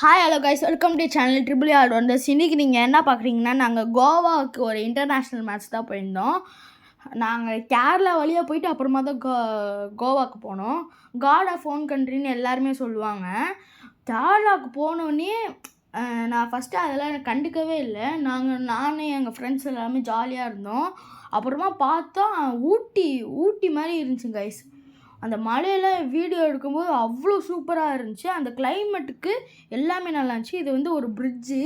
Hi hello guys, welcome to channel triple R wonders. இன்றைக்கி நீங்கள் என்ன பார்க்குறீங்கன்னா, நாங்கள் கோவாவுக்கு ஒரு இன்டர்நேஷ்னல் மேட்ச் தான் போயிருந்தோம். நாங்கள் கேரளா வழியாக போயிட்டு அப்புறமா தான் கோவாவுக்கு போனோம். காட் ஆஃப் ஓன் கண்ட்ரின்னு எல்லாருமே சொல்லுவாங்க. கேரளாவுக்கு போனோடனே நான் ஃபஸ்ட்டு அதெல்லாம் எனக்கு கண்டுக்கவே இல்லை. நானும் எங்கள் ஃப்ரெண்ட்ஸ் எல்லாமே ஜாலியாக இருந்தோம். அப்புறமா பார்த்தா ஊட்டி மாதிரி இருந்துச்சு கைஸ். அந்த மலையில் வீடியோ எடுக்கும்போது அவ்வளோ சூப்பராக இருந்துச்சு. அந்த கிளைமேட்டுக்கு எல்லாமே நல்லா இருந்துச்சு. இது வந்து ஒரு பிரிட்ஜு.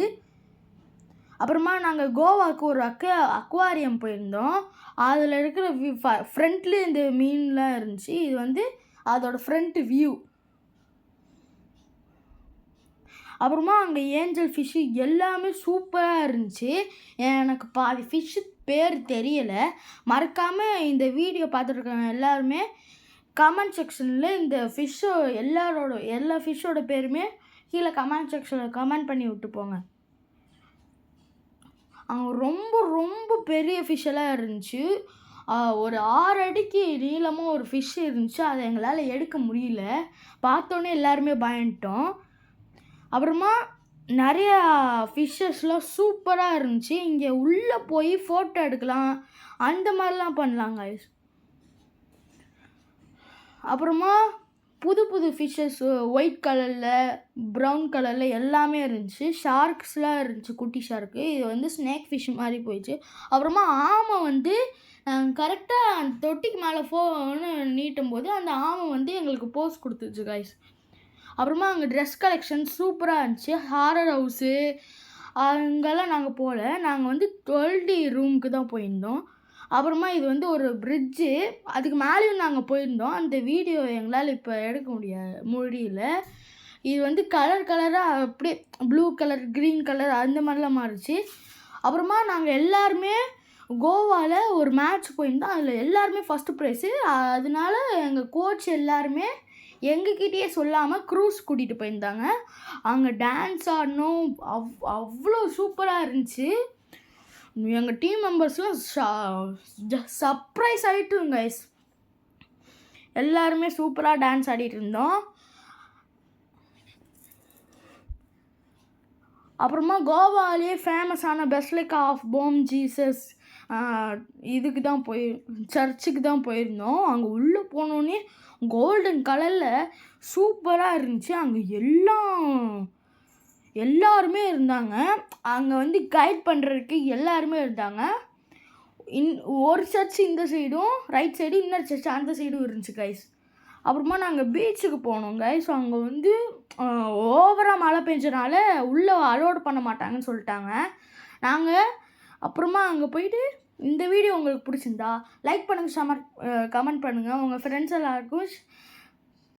அப்புறமா நாங்கள் கோவாவுக்கு ஒரு அக்வாரியம் போயிருந்தோம். அதில் இருக்கிற ஃப்ரண்ட்லேயே இந்த மீன்லாம் இருந்துச்சு. இது வந்து அதோட ஃப்ரண்ட் வியூ. அப்புறமா அங்கே ஏஞ்சல் ஃபிஷ்ஷு எல்லாமே சூப்பராக இருந்துச்சு. எனக்கு பாதி ஃபிஷ்ஷு பேர் தெரியலை. மறக்காமல் இந்த வீடியோ பார்த்துட்ருக்காங்க எல்லாருமே கமெண்ட் செக்ஷனில் இந்த எல்லா ஃபிஷ்ஷோட பேருமே கீழே கமெண்ட் செக்ஷனில் கமெண்ட் பண்ணி விட்டு போங்க. அங்கே ரொம்ப ரொம்ப பெரிய ஃபிஷ்ஷெல்லாம் இருந்துச்சு. ஒரு 6 அடிக்கு நீளமாக ஒரு ஃபிஷ் இருந்துச்சு. அதை எங்களால் எடுக்க முடியல. பார்த்தோன்னே எல்லாருமே பயந்துட்டோம். அப்புறமா நிறையா ஃபிஷ்ஷஸ்லாம் சூப்பராக இருந்துச்சு. இங்கே உள்ளே போய் ஃபோட்டோ எடுக்கலாம், அந்த மாதிரிலாம் பண்ணலாங்க. அப்புறமா புது ஃபிஷ்ஷஸ் ஒயிட் கலரில், ப்ரௌன் கலரில் எல்லாமே இருந்துச்சு. ஷார்க்ஸ்லாம் இருந்துச்சு, குட்டி ஷார்க்கு. இது வந்து ஸ்னேக் ஃபிஷ் மாதிரி போயிடுச்சு. அப்புறமா ஆமை வந்து கரெக்டாக அந்த தொட்டிக்கு மேலே ஃபோன்னு நீட்டும் போது அந்த ஆமை வந்து எங்களுக்கு போஸ் கொடுத்துச்சு கைஸ். அப்புறமா அங்கே ட்ரெஸ் கலெக்ஷன் சூப்பராக இருந்துச்சு. ஹாரர் ஹவுஸு அங்கெல்லாம் நாங்கள் போகல. நாங்கள் வந்து 12D ரூமுக்கு தான் போயிருந்தோம். அப்புறமா இது வந்து ஒரு பிரிட்ஜு. அதுக்கு மேலேயும் நாங்கள் போயிருந்தோம். அந்த வீடியோ எங்களால் இப்போ எடுக்க முடியல. இது வந்து கலராக அப்படியே ப்ளூ கலர், க்ரீன் கலர் அந்த மாதிரிலாம் மாறிச்சு. அப்புறமா நாங்கள் எல்லாருமே கோவாவில் ஒரு மேட்ச் போயிருந்தோம். அதில் எல்லாருமே ஃபஸ்ட்டு ப்ரைஸு. அதனால எங்கள் கோச் எல்லாருமே எங்ககிட்டயே சொல்லாமல் க்ரூஸ் கூட்டிகிட்டு போயிருந்தாங்க. அங்கே டான்ஸ் ஆடணும், அவ்வளோ சூப்பராக இருந்துச்சு. எங்கள் டீம் மெம்பர்ஸ்லாம் சர்ப்ரைஸ் ஆகிட்டோம் கைஸ். எல்லாருமே சூப்பராக டான்ஸ் ஆடிட்டு இருந்தோம். அப்புறமா கோவாலேயே ஃபேமஸான பெசிலிக்கா ஆஃப் பாம் ஜீசஸ் சர்ச்சுக்கு தான் போயிருந்தோம். அங்கே உள்ளே போனோடனே கோல்டன் கலரில் சூப்பராக இருந்துச்சு. அங்கே எல்லாருமே இருந்தாங்க. அங்கே வந்து கைட் பண்ணுறதுக்கு எல்லாருமே இருந்தாங்க. ஒரு சர்ச் இந்த சைடும், ரைட் சைடு இன்னொரு சர்ச் அந்த சைடும் இருந்துச்சு கைஸ். அப்புறமா நாங்கள் பீச்சுக்கு போனோம் கைஸ். அங்கே வந்து ஓவராக மழை பெஞ்சனால உள்ளே அலோட் பண்ண மாட்டாங்கன்னு சொல்லிட்டாங்க. நாங்கள் அப்புறமா அங்கே போயிட்டு இந்த வீடியோ உங்களுக்கு பிடிச்சிருந்தா லைக் பண்ணுங்கள், கமெண்ட் பண்ணுங்கள், உங்கள் ஃப்ரெண்ட்ஸ் எல்லாருக்கும்